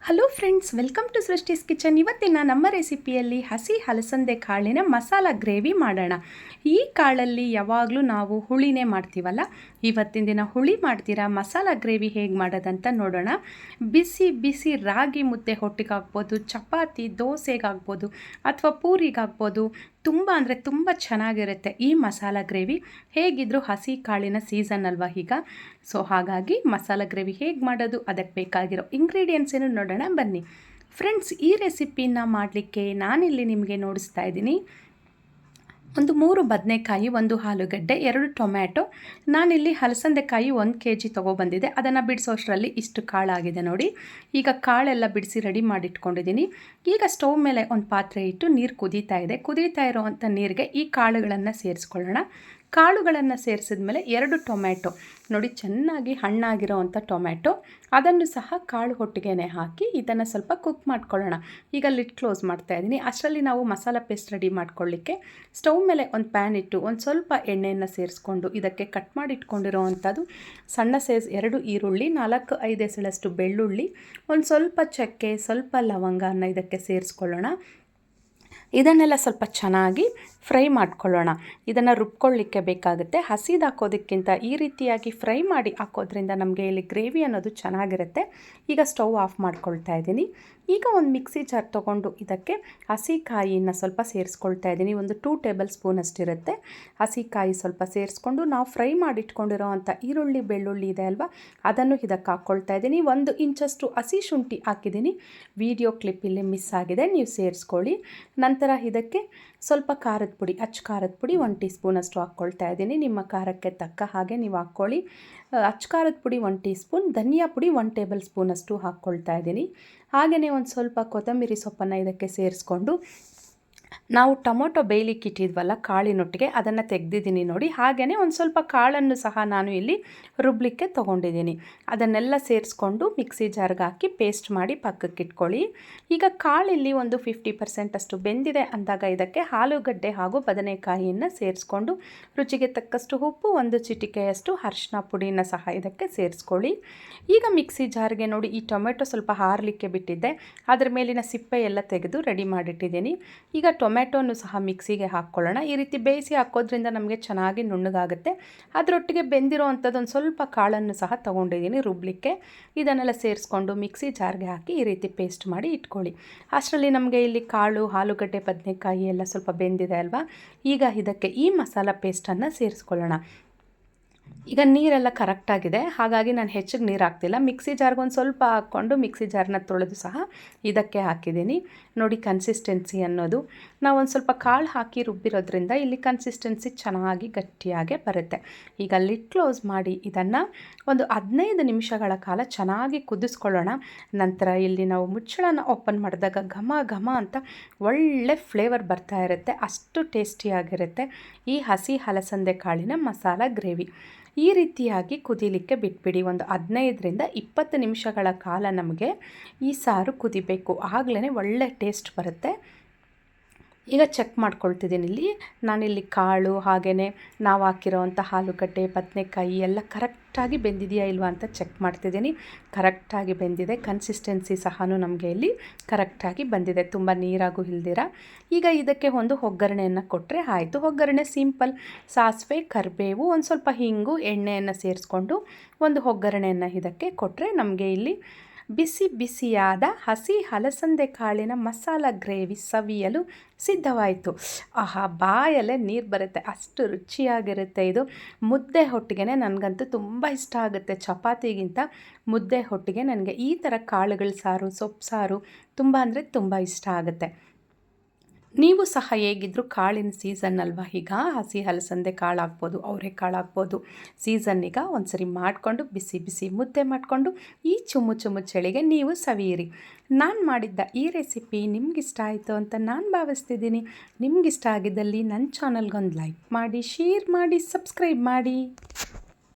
Hello friends, welcome to Srushti's kitchen. ಇವತ್ತಿನ ನಮ್ಮ ರೆಸಿಪಿಯಲ್ಲಿ ಹಸಿ ಹಲಸಂದೆ ಕಾಳಿನ ಮಸಾಲ ಗ್ರೇವಿ ಮಾಡೋಣ. ಈ ಕಾಳಲ್ಲಿ ಯಾವಾಗಲೂ ನಾವು ಹುಳಿನೇ ಮಾಡ್ತೀವಲ್ಲ, ಇವತ್ತಿನ ದಿನ ಹುಳಿ ಮಾಡ್ತೀರಾ ಮಸಾಲ ಗ್ರೇವಿ ಹೇಗೆ ಮಾಡೋದಂತ ನೋಡೋಣ. ಬಿಸಿ ಬಿಸಿ ರಾಗಿ ಮುದ್ದೆ ಹೊಟ್ಟಿಗಾಗ್ಬೋದು, ಚಪಾತಿ ದೋಸೆಗಾಗ್ಬೋದು ಅಥವಾ ಪೂರಿಗಾಗ್ಬೋದು. ತುಂಬ ಅಂದರೆ ತುಂಬ ಚೆನ್ನಾಗಿರುತ್ತೆ ಈ ಮಸಾಲ ಗ್ರೇವಿ. ಹೇಗಿದ್ದರೂ ಹಸಿ ಕಾಳಿನ ಸೀಸನ್ ಅಲ್ವಾ ಈಗ. ಸೊ ಹಾಗಾಗಿ ಮಸಾಲ ಗ್ರೇವಿ ಹೇಗೆ ಮಾಡೋದು, ಅದಕ್ಕೆ ಬೇಕಾಗಿರೋ ಇಂಗ್ರೀಡಿಯೆಂಟ್ಸ್ ಏನು ನೋಡೋಣ ಬನ್ನಿ ಫ್ರೆಂಡ್ಸ್. ಈ ರೆಸಿಪಿನ ಮಾಡಲಿಕ್ಕೆ ನಾನಿಲ್ಲಿ ನಿಮಗೆ ನೋಡಿಸ್ತಾ ಇದ್ದೀನಿ. ಒಂದು 3 ಬದನೆಕಾಯಿ, 1 ಆಲೂಗಡ್ಡೆ, 2 ಟೊಮ್ಯಾಟೊ. ನಾನಿಲ್ಲಿ ಹಲಸಂದೆಕಾಯಿ 1 kg ತೊಗೊಬಂದಿದ್ದೆ. ಅದನ್ನು ಬಿಡಿಸೋಷ್ಟರಲ್ಲಿ ಇಷ್ಟು ಕಾಳಾಗಿದೆ ನೋಡಿ. ಈಗ ಕಾಳೆಲ್ಲ ಬಿಡಿಸಿ ರೆಡಿ ಮಾಡಿಟ್ಕೊಂಡಿದ್ದೀನಿ. ಈಗ ಸ್ಟವ್ ಮೇಲೆ ಒಂದು ಪಾತ್ರೆ ಇಟ್ಟು ನೀರು ಕುದೀತಾ ಇದೆ. ಕುದೀತಾ ಇರೋವಂಥ ನೀರಿಗೆ ಈ ಕಾಳುಗಳನ್ನು ಸೇರಿಸ್ಕೊಳ್ಳೋಣ. ಕಾಳುಗಳನ್ನು ಸೇರಿಸಿದ ಮೇಲೆ 2 ಟೊಮ್ಯಾಟೊ ನೋಡಿ, ಚೆನ್ನಾಗಿ ಹಣ್ಣಾಗಿರೋವಂಥ ಟೊಮ್ಯಾಟೊ, ಅದನ್ನು ಸಹ ಕಾಳು ಹೊಟ್ಟಿಗೆ ಹಾಕಿ ಇದನ್ನು ಸ್ವಲ್ಪ ಕುಕ್ ಮಾಡ್ಕೊಳ್ಳೋಣ. ಈಗ ಲಿಡ್ ಕ್ಲೋಸ್ ಮಾಡ್ತಾ ಇದ್ದೀನಿ. ಅಷ್ಟರಲ್ಲಿ ನಾವು ಮಸಾಲ ಪೇಸ್ಟ್ ರೆಡಿ ಮಾಡ್ಕೊಳ್ಳಿಕ್ಕೆ ಸ್ಟವ್ ಮೇಲೆ ಒಂದು ಪ್ಯಾನ್ ಇಟ್ಟು ಒಂದು ಸ್ವಲ್ಪ ಎಣ್ಣೆಯನ್ನು ಸೇರಿಸ್ಕೊಂಡು ಇದಕ್ಕೆ ಕಟ್ ಮಾಡಿ ಇಟ್ಕೊಂಡಿರೋವಂಥದ್ದು ಸಣ್ಣ ಸೈಜ್ 2 ಈರುಳ್ಳಿ, 4-5 ಎಸಳಷ್ಟು ಬೆಳ್ಳುಳ್ಳಿ, ಒಂದು ಸ್ವಲ್ಪ ಚಕ್ಕೆ, ಸ್ವಲ್ಪ ಲವಂಗನ ಇದಕ್ಕೆ ಸೇರಿಸ್ಕೊಳ್ಳೋಣ. ಇದನ್ನೆಲ್ಲ ಸ್ವಲ್ಪ ಚೆನ್ನಾಗಿ ಫ್ರೈ ಮಾಡ್ಕೊಳ್ಳೋಣ. ಇದನ್ನು ರುಬ್ಕೊಳ್ಳಿಕ್ಕೆ ಬೇಕಾಗುತ್ತೆ. ಹಸಿದು ಹಾಕೋದಕ್ಕಿಂತ ಈ ರೀತಿಯಾಗಿ ಫ್ರೈ ಮಾಡಿ ಹಾಕೋದ್ರಿಂದ ನಮಗೆ ಇಲ್ಲಿ ಗ್ರೇವಿ ಅನ್ನೋದು ಚೆನ್ನಾಗಿರುತ್ತೆ. ಈಗ ಸ್ಟವ್ ಆಫ್ ಮಾಡ್ಕೊಳ್ತಾ ಇದ್ದೀನಿ. ಈಗ ಒಂದು ಮಿಕ್ಸಿ ಜಾರ್ ತೊಗೊಂಡು ಇದಕ್ಕೆ ಹಸಿಕಾಯಿನ ಸ್ವಲ್ಪ ಸೇರಿಸ್ಕೊಳ್ತಾ ಇದ್ದೀನಿ. ಒಂದು 2 ಟೇಬಲ್ ಸ್ಪೂನ್ ಅಷ್ಟಿರುತ್ತೆ. ಹಸಿಕಾಯಿ ಸ್ವಲ್ಪ ಸೇರಿಸ್ಕೊಂಡು ನಾವು ಫ್ರೈ ಮಾಡಿಟ್ಕೊಂಡಿರೋವಂಥ ಈರುಳ್ಳಿ ಬೆಳ್ಳುಳ್ಳಿ ಇದೆ ಅಲ್ವಾ, ಅದನ್ನು ಇದಕ್ಕೆ ಹಾಕ್ಕೊಳ್ತಾ ಇದ್ದೀನಿ. 1 ಇಂಚಷ್ಟು ಹಸಿ ಶುಂಠಿ ಹಾಕಿದ್ದೀನಿ. ವಿಡಿಯೋ ಕ್ಲಿಪ್ ಇಲ್ಲಿ ಮಿಸ್ ಆಗಿದೆ, ನೀವು ಸೇರಿಸ್ಕೊಳ್ಳಿ. ನಂತರ ಇದಕ್ಕೆ ಸ್ವಲ್ಪ ಖಾರದ ಪುಡಿ, ಅಚ್ಚ ಖಾರದ ಪುಡಿ 1 ಟೀ ಸ್ಪೂನಷ್ಟು ಹಾಕ್ಕೊಳ್ತಾ ಇದ್ದೀನಿ. ನಿಮ್ಮ ಖಾರಕ್ಕೆ ತಕ್ಕ ಹಾಗೆ ನೀವು ಹಾಕ್ಕೊಳ್ಳಿ. ಅಚ್ಚ ಖಾರದ ಪುಡಿ 1 ಟೀ ಸ್ಪೂನ್, ಧನಿಯಾ ಪುಡಿ 1 ಟೇಬಲ್ ಸ್ಪೂನಷ್ಟು ಹಾಕ್ಕೊಳ್ತಾ ಇದ್ದೀನಿ. ಹಾಗೆಯೇ ಒಂದು ಸ್ವಲ್ಪ ಕೊತ್ತಂಬರಿ ಸೊಪ್ಪನ್ನು ಇದಕ್ಕೆ ಸೇರಿಸ್ಕೊಂಡು ನಾವು ಟೊಮೊಟೊ ಬೇಯಲಿಕ್ಕೆ ಇಟ್ಟಿದ್ವಲ್ಲ ಕಾಳಿನೊಟ್ಟಿಗೆ, ಅದನ್ನು ತೆಗೆದಿದ್ದೀನಿ ನೋಡಿ. ಹಾಗೆಯೇ ಒಂದು ಸ್ವಲ್ಪ ಕಾಳನ್ನು ಸಹ ನಾನು ಇಲ್ಲಿ ರುಬ್ಲಿಕ್ಕೆ ತೊಗೊಂಡಿದ್ದೀನಿ. ಅದನ್ನೆಲ್ಲ ಸೇರಿಸ್ಕೊಂಡು ಮಿಕ್ಸಿ ಜಾರ್ಗೆ ಹಾಕಿ ಪೇಸ್ಟ್ ಮಾಡಿ ಪಕ್ಕಕ್ಕೆ ಇಟ್ಕೊಳ್ಳಿ. ಈಗ ಕಾಳಿಲ್ಲಿ ಒಂದು 50% ಅಷ್ಟು ಬೆಂದಿದೆ ಅಂದಾಗ ಇದಕ್ಕೆ ಆಲೂಗಡ್ಡೆ ಹಾಗೂ ಬದನೆಕಾಯಿಯನ್ನು ಸೇರಿಸ್ಕೊಂಡು ರುಚಿಗೆ ತಕ್ಕಷ್ಟು ಉಪ್ಪು, 1 ಚಿಟಿಕೆಯಷ್ಟು ಅರಿಶಿನ ಪುಡಿನ ಸಹ ಇದಕ್ಕೆ ಸೇರಿಸ್ಕೊಳ್ಳಿ. ಈಗ ಮಿಕ್ಸಿ ಜಾರ್ಗೆ ನೋಡಿ, ಈ ಟೊಮೆಟೊ ಸ್ವಲ್ಪ ಹಾರಲಿಕ್ಕೆ ಬಿಟ್ಟಿದ್ದೆ, ಅದರ ಮೇಲಿನ ಸಿಪ್ಪೆ ಎಲ್ಲ ತೆಗೆದು ರೆಡಿ ಮಾಡಿಟ್ಟಿದ್ದೀನಿ. ಈಗ ಟೊಮೆಟೊನು ಸಹ ಮಿಕ್ಸಿಗೆ ಹಾಕ್ಕೊಳ್ಳೋಣ. ಈ ರೀತಿ ಬೇಯಿಸಿ ಹಾಕೋದ್ರಿಂದ ನಮಗೆ ಚೆನ್ನಾಗಿ ನುಣ್ಣಗಾಗುತ್ತೆ. ಅದರೊಟ್ಟಿಗೆ ಬೆಂದಿರೋ ಅಂಥದ್ದು ಒಂದು ಸ್ವಲ್ಪ ಕಾಳನ್ನು ಸಹ ತೊಗೊಂಡಿದ್ದೀನಿ ರುಬ್ಲಿಕ್ಕೆ. ಇದನ್ನೆಲ್ಲ ಸೇರಿಸ್ಕೊಂಡು ಮಿಕ್ಸಿ ಜಾರ್ಗೆ ಹಾಕಿ ಈ ರೀತಿ ಪೇಸ್ಟ್ ಮಾಡಿ ಇಟ್ಕೊಳ್ಳಿ. ಅಷ್ಟರಲ್ಲಿ ನಮಗೆ ಇಲ್ಲಿ ಕಾಳು, ಆಲೂಗಡ್ಡೆ, ಬದನೆಕಾಯಿ ಎಲ್ಲ ಸ್ವಲ್ಪ ಬೆಂದಿದೆ ಅಲ್ವಾ. ಈಗ ಇದಕ್ಕೆ ಈ ಮಸಾಲ ಪೇಸ್ಟನ್ನು ಸೇರಿಸ್ಕೊಳ್ಳೋಣ. ಈಗ ನೀರೆಲ್ಲ ಕರೆಕ್ಟಾಗಿದೆ, ಹಾಗಾಗಿ ನಾನು ಹೆಚ್ಚಿಗೆ ನೀರು ಹಾಕ್ತಿಲ್ಲ. ಮಿಕ್ಸಿ ಜಾರ್ಗೆ ಒಂದು ಸ್ವಲ್ಪ ಹಾಕ್ಕೊಂಡು ಮಿಕ್ಸಿ ಜಾರ್ನ ತೊಳೆದು ಸಹ ಇದಕ್ಕೆ ಹಾಕಿದ್ದೀನಿ ನೋಡಿ. ಕನ್ಸಿಸ್ಟೆನ್ಸಿ ಅನ್ನೋದು ನಾವು ಒಂದು ಸ್ವಲ್ಪ ಕಾಳು ಹಾಕಿ ರುಬ್ಬಿರೋದ್ರಿಂದ ಇಲ್ಲಿ ಕನ್ಸಿಸ್ಟೆನ್ಸಿ ಚೆನ್ನಾಗಿ ಗಟ್ಟಿಯಾಗೆ ಬರುತ್ತೆ. ಈಗ ಲಿಡ್ ಕ್ಲೋಸ್ ಮಾಡಿ ಇದನ್ನು ಒಂದು 15 ನಿಮಿಷಗಳ ಕಾಲ ಚೆನ್ನಾಗಿ ಕುದಿಸ್ಕೊಳ್ಳೋಣ. ನಂತರ ಇಲ್ಲಿ ನಾವು ಮುಚ್ಚಳನ ಓಪನ್ ಮಾಡಿದಾಗ ಘಮ ಘಮ ಅಂತ ಒಳ್ಳೆ ಫ್ಲೇವರ್ ಬರ್ತಾ ಇರುತ್ತೆ. ಅಷ್ಟು ಟೇಸ್ಟಿಯಾಗಿರುತ್ತೆ ಈ ಹಸಿ ಹಲಸಂದೆ ಕಾಳಿನ ಮಸಾಲ ಗ್ರೇವಿ. ಈ ರೀತಿಯಾಗಿ ಕುದಿಲಿಕ್ಕೆ ಬಿಟ್ಬಿಡಿ. ಒಂದು 15-20 ನಿಮಿಷಗಳ ಕಾಲ ನಮಗೆ ಈ ಸಾರು ಕುದಿಬೇಕು, ಆಗಲೇ ಒಳ್ಳೆ ಟೇಸ್ಟ್ ಬರುತ್ತೆ. ಈಗ ಚೆಕ್ ಮಾಡ್ಕೊಳ್ತಿದ್ದೀನಿ ಇಲ್ಲಿ ನಾನಿಲ್ಲಿ ಕಾಳು ಹಾಗೆಯೇ ನಾವು ಹಾಕಿರೋವಂಥ ಆಲೂಗಡ್ಡೆ, ಬದನೆಕಾಯಿ ಎಲ್ಲ ಕರೆಕ್ಟಾಗಿ ಬೆಂದಿದೆಯಾ ಇಲ್ವಾ ಅಂತ ಚೆಕ್ ಮಾಡ್ತಿದ್ದೀನಿ. ಕರೆಕ್ಟಾಗಿ ಬೆಂದಿದೆ. ಕನ್ಸಿಸ್ಟೆನ್ಸಿ ಸಹ ನಮಗೆ ಇಲ್ಲಿ ಕರೆಕ್ಟಾಗಿ ಬಂದಿದೆ, ತುಂಬ ನೀರಾಗೂ ಇಲ್ದಿರ. ಈಗ ಇದಕ್ಕೆ ಒಂದು ಒಗ್ಗರಣೆಯನ್ನು ಕೊಟ್ಟರೆ ಆಯಿತು. ಒಗ್ಗರಣೆ ಸಿಂಪಲ್ ಸಾಸಿವೆ, ಕರಿಬೇವು, ಒಂದು ಸ್ವಲ್ಪ ಹಿಂಗು, ಎಣ್ಣೆಯನ್ನು ಸೇರಿಸ್ಕೊಂಡು ಒಂದು ಒಗ್ಗರಣೆಯನ್ನು ಇದಕ್ಕೆ ಕೊಟ್ಟರೆ ನಮಗೆ ಇಲ್ಲಿ ಬಿಸಿ ಬಿಸಿಯಾದ ಹಸಿ ಹಲಸಂದೆ ಕಾಳಿನ ಮಸಾಲ ಗ್ರೇವಿ ಸವಿಯಲು ಸಿದ್ಧವಾಯಿತು. ಆಹಾ, ಬಾಯಲ್ಲೇ ನೀರು ಬರುತ್ತೆ, ಅಷ್ಟು ರುಚಿಯಾಗಿರುತ್ತೆ ಇದು. ಮುದ್ದೆ ಹೊಟ್ಟಿಗೆ ನನಗಂತೂ ತುಂಬ ಇಷ್ಟ ಆಗುತ್ತೆ. ಚಪಾತಿಗಿಂತ ಮುದ್ದೆ ಹೊಟ್ಟಿಗೆ ನನಗೆ ಈ ಥರ ಕಾಳುಗಳ ಸಾರು, ಸೊಪ್ಪು ಸಾರು ತುಂಬ ಅಂದರೆ ತುಂಬ ಇಷ್ಟ ಆಗುತ್ತೆ. ನೀವು ಸಹ ಹೇಗಿದ್ದರೂ ಕಾಳಿನ ಸೀಸನ್ ಅಲ್ವಾ ಈಗ. ಹಸಿ ಹಲಸಂದೆ ಕಾಳು ಹಾಕ್ಬೋದು, ಅವರೆಕಾಳು ಹಾಕ್ಬೋದು. ಸೀಸನ್ನಿಗೆ ಒಂದು ಸರಿ ಮಾಡಿಕೊಂಡು ಬಿಸಿ ಬಿಸಿ ಮುದ್ದೆ ಮಾಡಿಕೊಂಡು ಈ ಚುಮ್ಮು ಚುಮ್ಮು ಚಳಿಗೆ ನೀವು ಸವಿಯಿರಿ. ನಾನು ಮಾಡಿದ್ದ ಈ ರೆಸಿಪಿ ನಿಮಗಿಷ್ಟ ಆಯಿತು ಅಂತ ನಾನು ಭಾವಿಸ್ತಿದ್ದೀನಿ. ನಿಮಗಿಷ್ಟ ಆಗಿದ್ದಲ್ಲಿ ನನ್ನ ಚಾನಲ್ಗೊಂದು ಲೈಕ್ ಮಾಡಿ, ಶೇರ್ ಮಾಡಿ, ಸಬ್ಸ್ಕ್ರೈಬ್ ಮಾಡಿ.